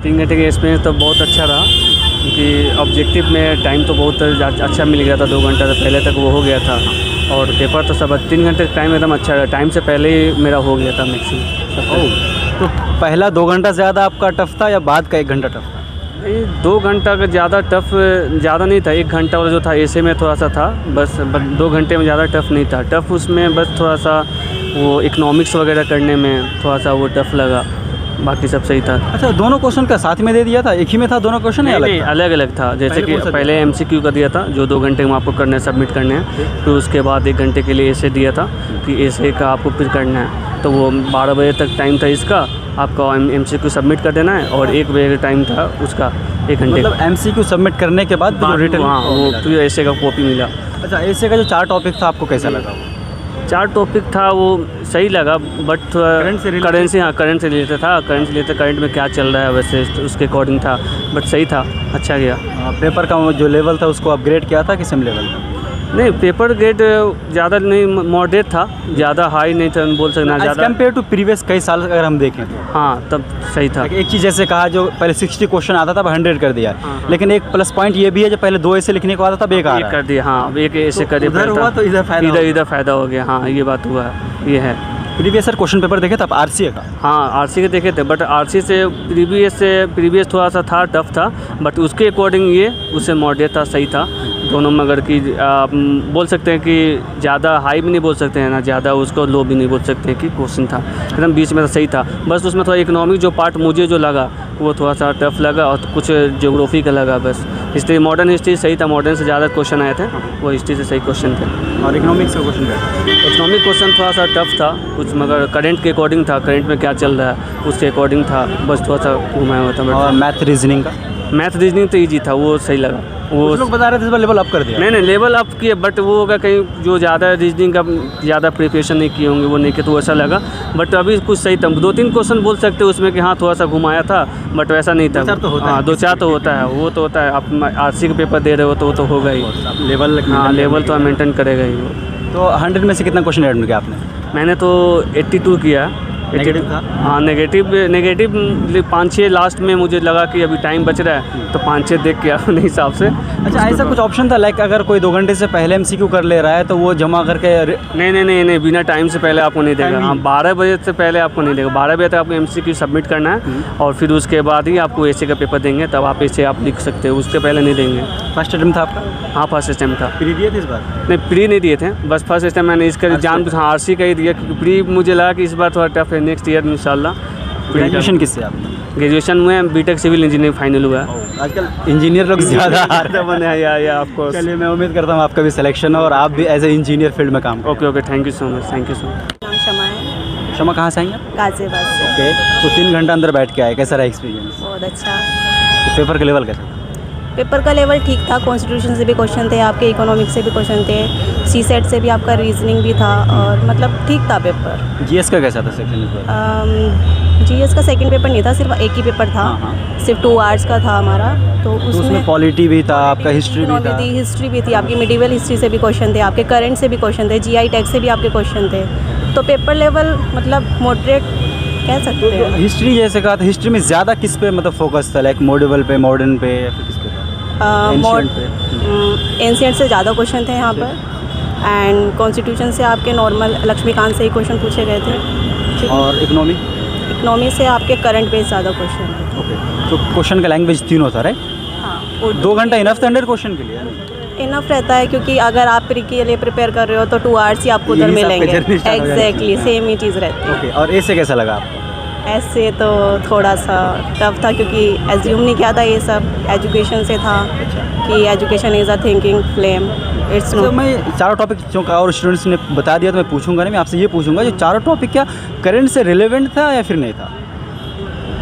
3 घंटे का एक्सपीरियंस तो बहुत अच्छा रहा, क्योंकि ऑब्जेक्टिव में टाइम तो बहुत अच्छा मिल गया था, 2 घंटा से पहले तक वो हो गया था। और पेपर तो सब 3 घंटे टाइम एकदम अच्छा रहा, टाइम से पहले ही मेरा हो गया था मैक्सिमम। तो पहला 2 घंटा ज़्यादा आपका टफ था या बाद का 1 घंटा टफ था? 2 घंटा का ज़्यादा टफ ज़्यादा नहीं था, 1 घंटा वाला जो था ऐसे में थोड़ा सा था, बस 2 घंटे में ज़्यादा टफ नहीं था। टफ उसमें बस थोड़ा सा वो इकोनॉमिक्स वगैरह करने में थोड़ा सा वो टफ लगा, बाकी सब सही था। अच्छा, दोनों क्वेश्चन का साथ में दे दिया था, एक ही में था दोनों क्वेश्चन? नहीं, अलग अलग था। जैसे कि पहले MCQ का दिया था जो 2 घंटे में आपको करना है, सबमिट करने हैं। फिर उसके बाद 1 घंटे के लिए ऐसे दिया था कि ऐसे का आपको फिर करना है, तो वो 12 बजे तक टाइम था इसका, आपका MCQ सबमिट कर देना है। और 1 बजे का टाइम था उसका, 1 घंटे। मतलब MCQ सबमिट करने के बाद रिटर्न? हाँ, वो फिर ऐसे का कॉपी मिला। अच्छा, ऐसे का जो 4 टॉपिक था आपको कैसा लगा? 4 टॉपिक था वो सही लगा, बट करंट से रिलेटेड था। करंट में क्या चल रहा है वैसे उसके अकॉर्डिंग था, बट सही था, अच्छा गया। पेपर का जो लेवल था उसको अपग्रेड किया था कि सेम लेवल था? नहीं, पेपर ग्रेड ज़्यादा नहीं, मॉडरेट था, ज़्यादा हाई नहीं था बोल सकना, ज़्यादा कंपेयर टू प्रीवियस कई साल अगर हम देखें तो। हाँ, तब सही था। एक चीज़ जैसे कहा, जो पहले 60 क्वेश्चन आता था, अब 100 कर दिया। हाँ। लेकिन एक प्लस पॉइंट ये भी है, जो पहले 2 ऐसे लिखने को आता था, एक कर दिया। हाँ, एक ऐसे तो कर उधर हुआ तो इधर फ़ायदा हो गया। हाँ, ये बात हुआ है, ये है। प्रीवियस सर क्वेश्चन पेपर देखे थे आप RCA का? हाँ, RCA के देखे थे, बट RCA से प्रीवियस थोड़ा सा था, टफ था, बट उसके अकॉर्डिंग ये उससे मॉडरेट था, सही था दोनों। मगर कि आप बोल सकते हैं कि ज़्यादा हाई भी नहीं बोल सकते हैं ना, ज़्यादा उसको लो भी नहीं बोल सकते हैं कि क्वेश्चन था एकदम बीच में, तो सही था। बस उसमें थोड़ा इकोनॉमिक जो पार्ट मुझे जो लगा वो थोड़ा सा टफ लगा, और कुछ ज्योग्राफी का लगा बस। हिस्ट्री, मॉडर्न हिस्ट्री सही था, मॉडर्न से ज़्यादा क्वेश्चन आए थे, वो हिस्ट्री से सही क्वेश्चन थे। और इकोनॉमिक्स का क्वेश्चन क्या? इकोनॉमिक क्वेश्चन थोड़ा सा टफ था कुछ, मगर करंट के अकॉर्डिंग था, करंट में क्या चल रहा है उसके अकॉर्डिंग था, बस थोड़ा सा घुमाया हुआ था। और मैथ रीजनिंग का? मैथ रीजनिंग तो ईजी था, वो सही लगा। वो लोग बता रहे थे इस बार लेवल अप कर दिया। नहीं, लेवल अप किए, बट वो होगा कहीं जो ज़्यादा रीजनिंग का ज़्यादा प्रिपरेशन नहीं किए होंगे, वो नहीं किए, तो ऐसा लगा। बट अभी कुछ सही था, 2-3 क्वेश्चन बोल सकते हो उसमें कि हाँ थोड़ा सा घुमाया था, बट वैसा नहीं था। 2-4 तो होता है, वो तो होता है। आप RC का पेपर दे रहे हो तो वो तो होगा ही, लेवल। हाँ, लेवल तो मेंटेन करेगा ही वो। तो 100 में से कितना क्वेश्चन अटेम्प्ट किया आपने? मैंने तो 82 किया। नेगेटिव था? हाँ, नेगेटिव 5-6 लास्ट में मुझे लगा कि अभी टाइम बच रहा है, तो 5-6 देख के अपने हिसाब से। अच्छा, ऐसा कुछ ऑप्शन था लाइक अगर कोई 2 घंटे से पहले MCQ कर ले रहा है तो वो जमा करके? नहीं, बिना टाइम से पहले आपको नहीं देगा। हाँ, 12 बजे से पहले आपको नहीं देगा। 12 बजे तक आपको MCQ सबमिट करना है, और फिर उसके बाद ही आपको ऐसे का पेपर देंगे, तब आप ऐसे आप लिख सकते हो, उसके पहले नहीं देंगे। फर्स्ट अटेम्प्ट था आपका? हाँ, फर्स्ट अटेम्प्ट था। प्री दिए थे इस बार? नहीं, प्री नहीं दिए थे, बस फर्स्ट अटेम्प्ट मैंने इसका एग्जाम RC का ही दिया, क्योंकि प्री मुझे लगा कि इस बार थोड़ा टफ है, नेक्स्ट ईयर इंशाल्लाह। ग्रेजुएशन किससे आप? ग्रेजुएशन में BTech सिविल इंजीनियरिंग फाइनल हुआ है। आजकल इंजीनियर लोग ज़्यादा बने या आपको। चलिए, मैं उम्मीद करता हूँ आपका भी सिलेक्शन हो और आप भी एज ए इंजीनियर फील्ड में काम करें। Okay, thank you so much. नाम शमा है। शमा, कहाँ से आएंगे आप? गाजियाबाद से। ओके, तो 3 घंटा अंदर बैठ के आए, कैसा रहा एक्सपीरियंस? बहुत अच्छा। तो पेपर का लेवल कैसा? पेपर का लेवल ठीक था, कॉन्स्टिट्यूशन से भी क्वेश्चन थे आपके, इकोनॉमिक्स से भी क्वेश्चन थे, CSET से भी आपका रीजनिंग भी था, और मतलब ठीक था पेपर। GS का कैसा था सेक्शन इस बार? GS का सेकंड पेपर नहीं था, सिर्फ एक ही पेपर था। सिर्फ 2 आवर्स का था हमारा, तो उसमें पॉलिटी भी था आपका, हिस्ट्री भी था? हिस्ट्री भी थी आपकी, मिडिवल हिस्ट्री से भी क्वेश्चन थे आपके, करंट से भी क्वेश्चन थे, GI टैक्स से भी आपके क्वेश्चन थे। तो पेपर लेवल मतलब मॉडरेट कह सकते हैं। हिस्ट्री जैसे कहा था, हिस्ट्री में ज़्यादा किस पे मतलब फोकस था, लाइक मॉड्यूल पे, मॉडर्न पे, या फिर किस पे? एंशिएंट से ज़्यादा क्वेश्चन थे यहाँ पर, एंड कॉन्स्टिट्यूशन से आपके नॉर्मल लक्ष्मीकांत से ही क्वेश्चन पूछे गए थे। और इकोनॉमी से आपके करंट बेस ज़्यादा क्वेश्चन है। ओके, तो क्वेश्चन का लैंग्वेज 3 होता है? हाँ, 2 घंटा इनफ था 100 क्वेश्चन के लिए? इनफ रहता है, क्योंकि अगर आप प्री के लिए प्रिपेयर कर रहे हो तो 2 आवर्स ही आपको उधर मिलेंगे। एग्जैक्टली सेम ही चीज़ रहती है। ओके, और ऐसे कैसा लगा आपको? ऐसे तो थोड़ा सा टफ था, क्योंकि एज्यूम नहीं किया था ये सब, एजुकेशन से था कि education is a thinking flame. It's तो मैं चारों टॉपिक जो और स्टूडेंट्स ने बता दिया, तो मैं पूछूंगा नहीं, मैं आपसे ये पूछूंगा जो चारों टॉपिक क्या करंट से रिलेवेंट था या फिर नहीं था?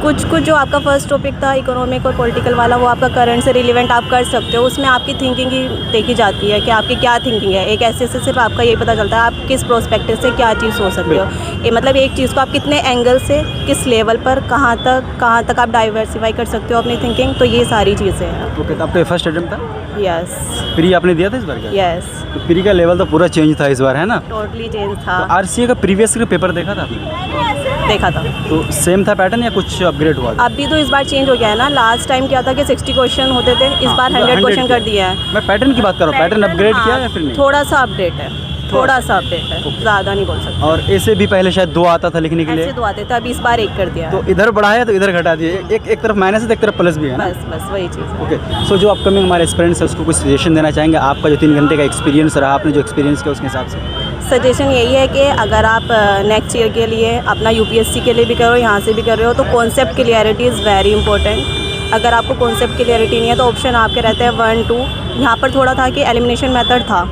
कुछ जो आपका फर्स्ट टॉपिक था इकोनॉमिक और पॉलिटिकल वाला, वो आपका करंट से रिलेवेंट आप कर सकते हो, उसमें आपकी थिंकिंग ही देखी जाती है कि आपकी क्या थिंकिंग है। एक ऐसे से सिर्फ आपका यही पता चलता है आप किस प्रोस्पेक्टिव से क्या चीज़ सोच सकते हो। ये मतलब एक चीज़ को आप कितने एंगल से, किस लेवल पर, कहाँ तक आप डाइवर्सिफाई कर सकते हो अपनी थिंकिंग, तो ये सारी चीज़ें हैं। ओके, तो आपका फर्स्ट अटेम्प्ट था? यस। प्री आपने दिया था इस बार क्या? यस। तो प्री का लेवल तो पूरा चेंज था इस बार, है ना? टोटली चेंज था। तो RCA का प्रीवियस पेपर देखा था आपने? देखा था। तो सेम था पैटर्न या कुछ अपग्रेड हुआ था? अभी तो इस बार चेंज हो गया है ना, लास्ट टाइम क्या था कि 60 क्वेश्चन होते थे, इस बार 100 क्वेश्चन कर दिया है। मैं पैटर्न की बात कर रहा हूँ, पैटर्न अपग्रेड किया या फिर नहीं? थोड़ा सा अपडेट है, थोड़ा सा अपडेट है, ज़्यादा नहीं बोल सकते। और ऐसे भी पहले शायद 2 आता था लिखने के ऐसे लिए, 2 आते थे, अभी इस बार 1 कर दिया है। तो इधर बढ़ाया तो इधर घटा दिए, एक तरफ माइनस है तो एक तरफ प्लस भी है ना? बस वही चीज़ है। ओके, सो जो अपकमिंग हमारे एस्पिरेंट्स है उसको कुछ सजेशन देना चाहेंगे? आपका जो 3 घंटे का एक्सपीरियंस रहा, आपने जो एक्सपीरियंस किया उसके हिसाब से। सजेशन यही है कि अगर आप नेक्स्ट ईयर के लिए अपना यूपीएससी के लिए भी कर रहे हो, यहाँ से भी कर रहे हो, तो concept clarity is very important. अगर आपको कॉन्सेप्ट क्लियरिटी नहीं है तो ऑप्शन आपके रहते हैं 1, 2। यहाँ पर थोड़ा था कि एलिमिनेशन मेथड था,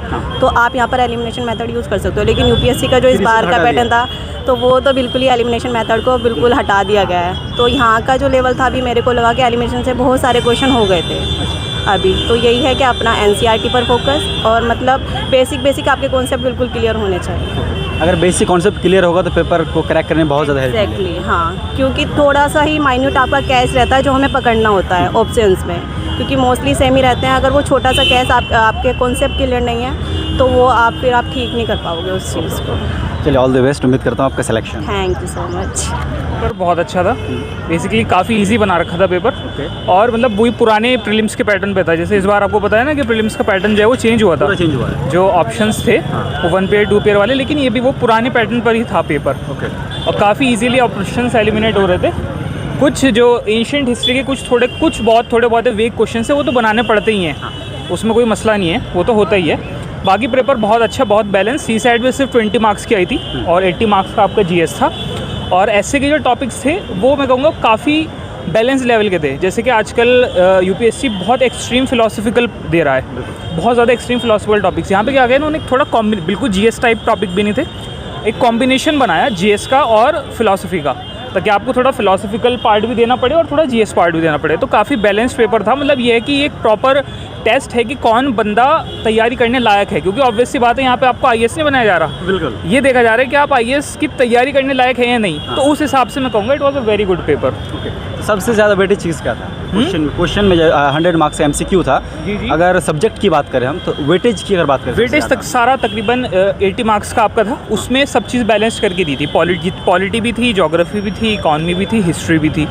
तो आप यहाँ पर एलिमिनेशन मेथड यूज़ कर सकते हो, लेकिन यूपीएससी का जो इस बार का पैटर्न था तो वो तो बिल्कुल ही एलिमिनेशन मेथड को बिल्कुल हटा दिया गया है। तो यहाँ का जो लेवल था, अभी मेरे को लगा कि एलिमिनेशन से बहुत सारे क्वेश्चन हो गए थे अभी। तो यही है कि अपना एनसीईआरटी पर फोकस, और मतलब बेसिक आपके कॉन्सेप्ट बिल्कुल क्लियर होने चाहिए। अगर बेसिक कॉन्सेप्ट क्लियर होगा तो पेपर को क्रैक करने में बहुत ज़्यादा हेल्प मिलेगी। एग्जैक्टली, हाँ, क्योंकि थोड़ा सा ही माइन्यूट आपका कैच रहता है जो हमें पकड़ना होता है ऑप्शंस में, क्योंकि मोस्टली सेम ही रहते हैं। अगर वो छोटा सा कैच आपके कॉन्सेप्ट क्लियर नहीं है तो वो फिर आप ठीक नहीं कर पाओगे उस चीज़ को। चलिए, ऑल द बेस्ट, उम्मीद करता हूँ आपका selection. Thank you so much. Paper बहुत अच्छा था, बेसिकली काफ़ी इजी बना रखा था पेपर। और मतलब वही पुराने प्रीलिम्स के पैटर्न पे था। जैसे इस बार आपको पता है ना कि प्रीलिम्स का पैटर्न जो है वो चेंज हुआ था, पूरा चेंज हुआ है। जो ऑप्शंस थे वो 1 पेयर 2 पेयर वाले, लेकिन ये भी वो पुराने पैटर्न पर ही था पेपर। और काफ़ी इजीली ऑप्शंस एलिमिनेट हो रहे थे। कुछ जो एंशिएंट हिस्ट्री के कुछ बहुत थोड़े बहुत वेग क्वेश्चन है वो तो बनाने पड़ते ही हैं, उसमें कोई मसला नहीं है, वो तो होता ही है। बाकी पेपर बहुत अच्छा, बहुत बैलेंस। सी साइड में सिर्फ 20 मार्क्स की आई थी और 80 मार्क्स का आपका जीएस था। और ऐसे के जो टॉपिक्स थे वो मैं कहूँगा काफ़ी बैलेंस लेवल के थे। जैसे कि आजकल यूपीएससी बहुत एक्सट्रीम फिलोसफिकल दे रहा है, बहुत ज़्यादा एक्सट्रीम फिलोसफिकल टॉपिक्स। यहाँ पे क्या गया उन्होंने थोड़ा बिल्कुल जीएस टाइप टॉपिक भी नहीं थे, एक कॉम्बिनेशन बनाया जीएस का और फिलोसफी का, ताकि आपको थोड़ा फिलोसफिकल पार्ट भी देना पड़े और थोड़ा जीएस पार्ट भी देना पड़े। तो काफ़ी बैलेंस पेपर था। मतलब ये है कि एक प्रॉपर टेस्ट है कि कौन बंदा तैयारी करने लायक है, क्योंकि ऑब्वियस सी बात है यहाँ पे आपको आईएएस नहीं बनाया जा रहा, बिल्कुल ये देखा जा रहा है कि आप आईएएस की तैयारी करने लायक है या नहीं। तो उस हिसाब से मैं कहूँगा it was a very good paper. तो सबसे ज़्यादा वेटेज चीज़ क्या था क्वेश्चन में? 100 मार्क्स का एमसीक्यू था। जी। अगर सब्जेक्ट की बात करें हम तो वेटेज की अगर बात करें, वेटेज तक सारा तकरीबन 80 मार्क्स का आपका था। उसमें सब चीज़ बैलेंस करके दी थी। पॉलिटी भी थी, ज्योग्राफी भी थी, इकॉनमी भी थी, हिस्ट्री भी थी,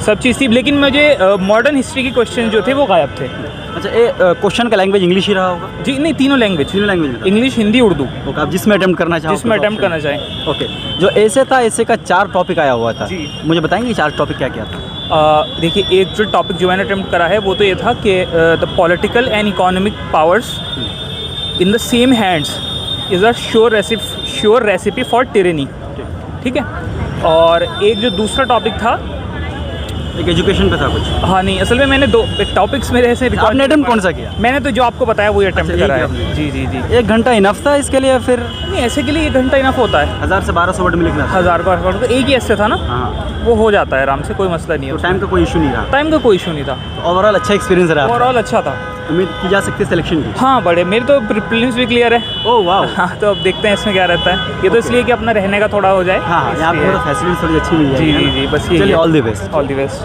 सब चीज़ थी। लेकिन मुझे मॉडर्न हिस्ट्री के क्वेश्चन जो थे वो गायब थे। अच्छा, ये क्वेश्चन का लैंग्वेज इंग्लिश ही रहा होगा? जी नहीं, तीनों लैंग्वेज में था। इंग्लिश, हिंदी, उर्दू। ओके, आप जिसमें अटेम्प्ट करना चाहो, जिसमें अटेम्प्ट करना चाहें। ओके, जो ऐसे था, ऐसे का 4 टॉपिक आया हुआ था। जी। मुझे बताएंगे 4 टॉपिक क्या क्या था? देखिए, एक जो टॉपिक जो मैंने अटेम्प्ट करा है वो तो ये था कि the political and economic powers in the same hands is a sure recipe for tyranny. ठीक है। और एक जो दूसरा टॉपिक था, एक एजुकेशन पे था कुछ। हाँ नहीं, असल में मैंने 2 टॉपिक्स मेरे ऐसे रिकॉर्ड। आपने अटेम्प्ट कौन सा किया? मैंने तो जो आपको बताया वही अटेम्प्ट अच्छा, करा यही है। किया आपने? जी। 1 घंटा इनफ था इसके लिए? फिर नहीं, ऐसे के लिए 1 घंटा इनफ होता है। 1000 से 1200 वर्ड में लिखना था। 1000 का तो एक ही ऐसे था ना, हाँ, वो हो जाता है आराम से, कोई मसला नहीं तो है। टाइम का कोई इशू नहीं रहा। टाइम का कोई इशू नहीं था। ओवरऑल अच्छा एक्सपीरियंस रहा। ओवरऑल अच्छा था। उम्मीद की जा सकती है सिलेक्शन की? हाँ, बड़े मेरे तो प्रीलिम्स भी क्लियर है। ओह वाह। हाँ, तो अब देखते हैं इसमें क्या रहता है। ये तो इसलिए कि अपना रहने का थोड़ा हो जाए। हाँ, यहाँ पे फैसिलिटीज थोड़ी अच्छी मिल जाएगी। जी, बस ये। चलिए, all the best. All the best.